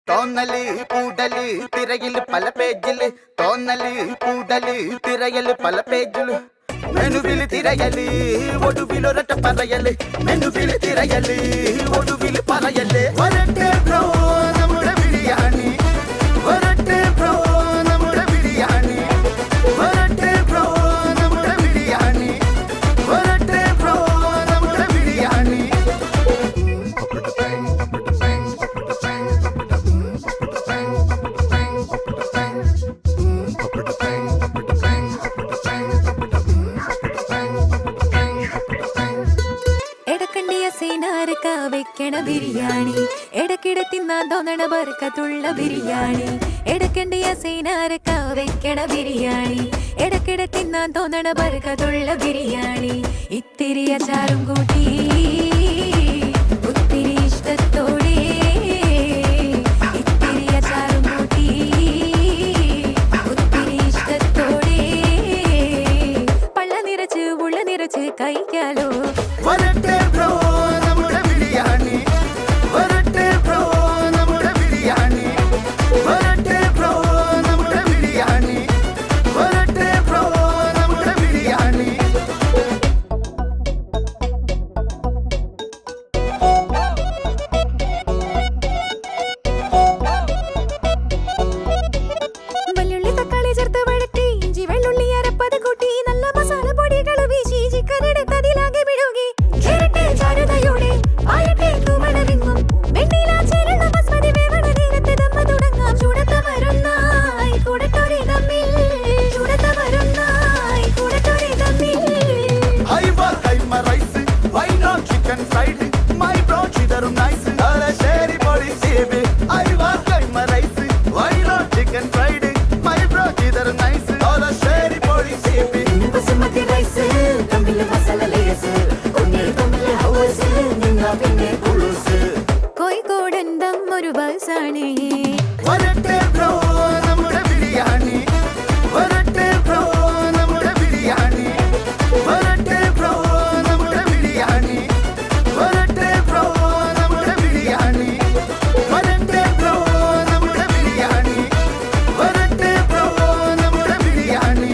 തോന്നല് കൂടല് തിരയില് പല പേജില് തോന്നല് കൂടല് തിരയല് പല പേജില് മെനുവില് തിരയല് ഒടുവിലൊരൊറ്റ പറയല് മെനുവില് തിരയല് ഒടുവില് പറയല് വരട്ടെ ബ്രോ നമ്മുടെ ബിരിയാണി വരട്ടെ ബ്രോ നമ്മുടെ ബിരിയാണി വരട്ടെ ബ്രോ നമ്മുടെ ബിരിയാണി വരട്ടെ ബ്രോ നമ്മുടെ ബിരിയാണി വെക്കണ ബിരിയാണി ഇടക്കിടെ തിന്നാൻ തോന്നണ ബർക്കത്തുള്ള ബിരിയാണി ഇടക്കണ്ടിയ സീനാരക്ക വെക്കണ ബിരിയാണി ഇടക്കിടെ തിന്നാൻ തോന്നണ ബർക്കത്തുള്ള ബിരിയാണി ഇത്തിരി അച്ചാറും കൂട്ടി ഒത്തിരി ഇഷ്ടത്തോടെ ഇത്തിരി അച്ചാറും കൂട്ടി ഒത്തിരി ഇഷ്ടത്തോടെ പള്ള നിറച്ച് ഉള്ള നിറച്ച് കഴിക്കാലോ വരട്ടെ ബ്രോ നമ്മുടെ ബിരിയാണി വരട്ടെ ബ്രോ നമ്മുടെ ബിരിയാണി വരട്ടെ ബ്രോ നമ്മുടെ ബിരിയാണി വരട്ടെ ബ്രോ നമ്മുടെ ബിരിയാണി വെള്ളുള്ളി തക്കാളി ചേർത്ത് വഴറ്റി ഇഞ്ചി വെള്ളുള്ളി അരപ്പത് കൂട്ടി നല്ല മസാല പൊടികൾ വീശി ചിക്കൻ എടുത്തതിലാകെ വിടുകി ചാരുതയോടെ ആയട്ടെ കുമണവിങ്ങും വെണ്ണില ചേരണ ബസ്മതി വേവണ നേരത്തെ ദമ്മ തുടങ്ങാം ചൂടത്ത വരുന്നായി കൂടട്ടോരെ തമ്മിൽ ചൂടത്ത വരുന്നായി കൂടട്ടോരെ തമ്മിൽ ഹൈവ kaima rice why not chicken fried my bro ചിതറും നൈസ് തലശ്ശേരി പൊടി സേബ് ഹൈവ kaima rice why not chicken fried my bro ചിതറും നൈസ് തലശ്ശേരി പൊടി സേബ് ബസുമതി റൈസ് തമ്മിൽ മസാല ലേസ് കോഴിക്കോടൻ ദമ്മൊരു ബസാണ് വരട്ടെ ബ്രോ നമ്മുടെ ബിരിയാണി വരട്ടെ ബ്രോ നമ്മുടെ ബിരിയാണി വരട്ടെ ബ്രോ നമ്മുടെ ബിരിയാണി വരട്ടെ ബ്രോ നമ്മുടെ ബിരിയാണി വരട്ടെ ബ്രോ നമ്മുടെ ബിരിയാണി വരട്ടെ ബ്രോ നമ്മുടെ ബിരിയാണി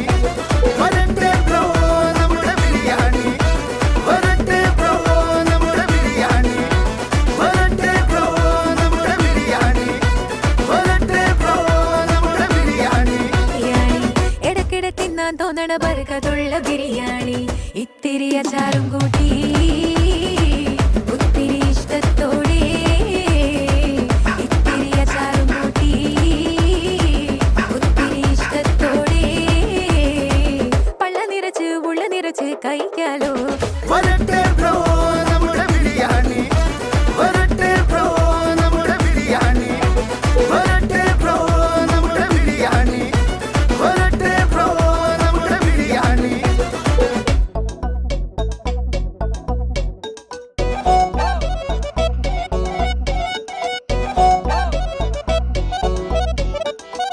വരട്ടെ ബ്രോ നമ്മുടെ ബിരിയാണി വരട്ടെ ബ്രോ നമ്മുടെ ബിരിയാണി വരട്ടെ ബ്രോ നമ്മുടെ ബിരിയാണി വരട്ടെ ബ്രോ നമ്മുടെ ബിരിയാണി ഇടക്കിടെ തിന്നാൻ തോന്നണ ബർക്കത്തുള്ള ബിരിയാണി ഇത്തിരി അച്ചാറും കൂട്ടി ഒത്തിരി ഇഷ്ടത്തോടെ ഇത്തിരി അച്ചാറും കൂട്ടി ഒത്തിരി ഇഷ്ടത്തോടെ പള്ള നിറച്ച് ഉള്ള നിറച്ച് കഴിക്കാലോ വരട്ടെ ബ്രോ നമ്മുടെ ബിരിയാണി വരട്ടെ ബ്രോ നമ്മുടെ ബിരിയാണി വരട്ടെ ബ്രോ നമ്മുടെ ബിരിയാണി വരട്ടെ ബ്രോ നമ്മുടെ ബിരിയാണി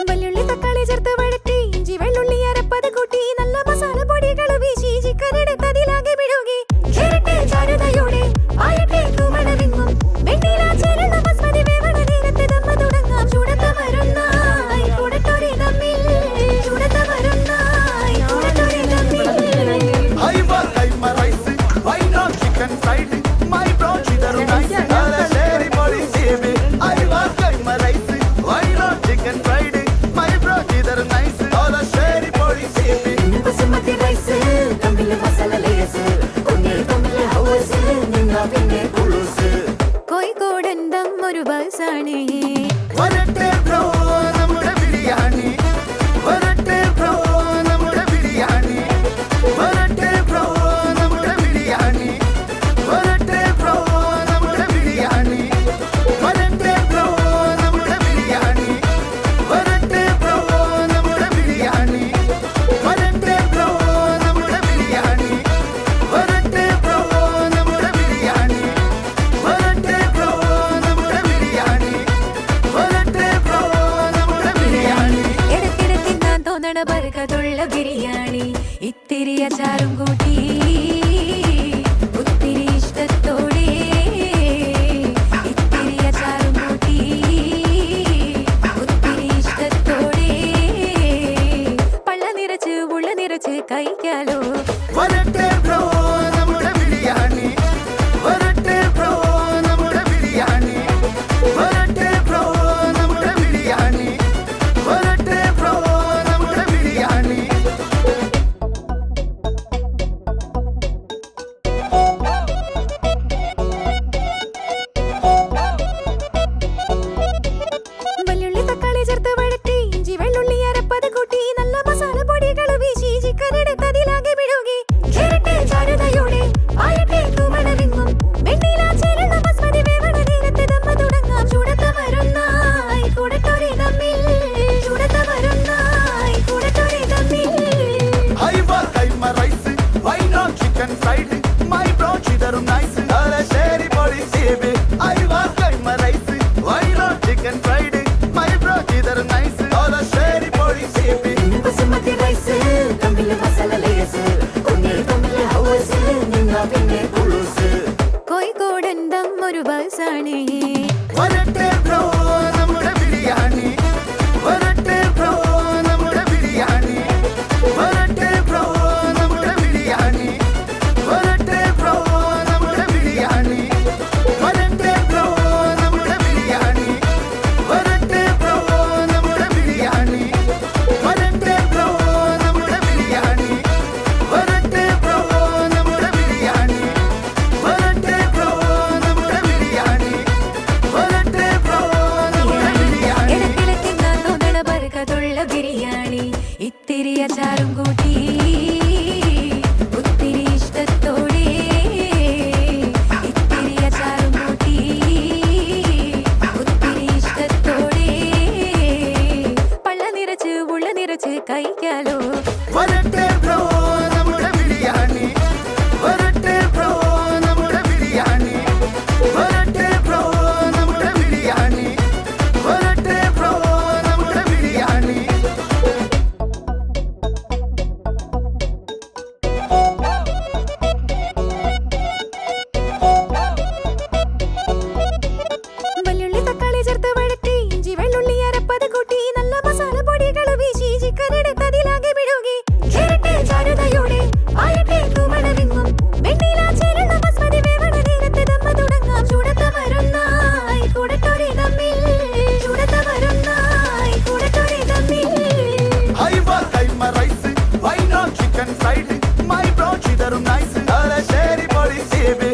വെള്ളുള്ളി തക്കാളി ചേർത്ത് വഴറ്റി ഇഞ്ചി വെള്ളുള്ളി അരപ്പത് കൂട്ടി നല്ല മസാല പൊടികൾ വീശി ചിക്കൻ എടുത്തതിലാകെ വിടുകി ചാരുതയോടെ ആയട്ടെ കുമണവിങ്ങും വെണ്ണില ചേരണ ബസ്മതി വേവണ നേരത്തെ ദമ്മ തുടങ്ങാം ചൂടത്ത വരുന്നായി കൂടട്ടോരെ തമ്മിൽ ചൂടത്ത വരുന്നായി കൂടട്ടോരെ തമ്മിൽ ഹൈവ kaima rice why not chicken fried my bro ചിതറും നൈസ് തലശ്ശേരി പൊടി സേബ് ഹൈവ kaima rice why not chicken fried my bro ചിതറും നൈസ് തലശ്ശേരി പൊടി സേബ് ബസുമതി റൈസ് തമ്മിൽ മസാല ലേസ് തമ്മിൽ ഹൗസ് നിന്ന പിന്നെ കുളുസ് കോഴിക്കോടൻ ദമ്മൊരു ബസാണ് വരട്ടെ ബ്രോ നമ്മുടെ ബിരിയാണി വരട്ടെ ബ്രോ നമ്മുടെ ബിരിയാണി വരട്ടെ ബ്രോ നമ്മുടെ ബിരിയാണി വരട്ടെ ബ്രോ നമ്മുടെ ബിരിയാണി വരട്ടെ ബ്രോ നമ്മുടെ ബിരിയാണി വരട്ടെ ബ്രോ നമ്മുടെ ബിരിയാണി വരട്ടെ ബ്രോ നമ്മുടെ ബിരിയാണി വരട്ടെ ബ്രോ നമ്മുടെ ബിരിയാണി വരട്ടെ ബ്രോ നമ്മുടെ ബിരിയാണി വരട്ടെ ബ്രോ നമ്മുടെ ബിരിയാണി ഇടക്കിടെ തിന്നാൻ തോന്നണ ബർക്കത്തുള്ള ബിരിയാണി ഇത്തിരി അച്ചാറും കൂട്ടി ഒത്തിരി ഇഷ്ടത്തോടെ ഇത്തിരി അച്ചാറും കൂട്ടി വരട്ടെ ബ്രോ നമ്മുടെ ബിരിയാണി വരട്ടെ ബ്രോ നമ്മുടെ ബിരിയാണി വരട്ടെ ബ്രോ നമ്മുടെ ബിരിയാണി വരട്ടെ ബ്രോ നമ്മുടെ ബിരിയാണി വരട്ടെ ബ്രോ നമ്മുടെ ബിരിയാണി വരട്ടെ ബ്രോ നമ്മുടെ ബിരിയാണി വരട്ടെ ബ്രോ നമ്മുടെ ബിരിയാണി വരട്ടെ ബ്രോ നമ്മുടെ ബിരിയാണി വരട്ടെ ബ്രോ നമ്മുടെ ബിരിയാണി വരട്ടെ ബ്രോ നമ്മുടെ ബിരിയാണി ഇടക്കിടക്ക് ഞാൻ തോന്നണ ബർക്കത്തുള്ള ബിരിയാണി ഇത്തിരി അച്ചാറും കൂട്ടി ഒത്തിരി ഇഷ്ടത്തോടെ ഇത്തിരി അച്ചാറും കൂട്ടി ഒത്തിരി ഇഷ്ടത്തോടെ പള്ള നിറച്ച് ഉള്ള നിറച്ച് കഴിക്കാലോ വരട്ടെ ബ്രോ നമ്മുടെ ബിരിയാണി വരട്ടെ ബ്രോ നമ്മുടെ ബിരിയാണി വരട്ടെ ബ്രോ നമ്മുടെ ബിരിയാണി വരട്ടെ ബ്രോ നമ്മുടെ ബിരിയാണി വെള്ളുള്ളി തക്കാളി ചേർത്ത് വഴറ്റി ഇഞ്ചി വെള്ളുള്ളി അരപ്പത് കൂട്ടി നല്ല മസാല പൊടികൾ വീശി ചിക്കൻ എടുത്തതിലാകെ വിടുകി കേരട്ടെ ചാരുതയോടെ പായട്ടെ കുമണവിങ്ങും വെണ്ണില ചേരുന്ന ബസ്മതി വേവണ നേരത്തെ ദമ്മ തുടങ്ങാം ചൂടത്ത വരുന്നായി കൂടട്ടൊരി തമ്മിൽ ചൂടത്ത വരുന്നായി കൂടട്ടൊരി തമ്മിൽ ഐവാ kaima rice why not chicken fried my bro ചിതറും നൈസ് തലശ്ശേരി പൊടി സേബ്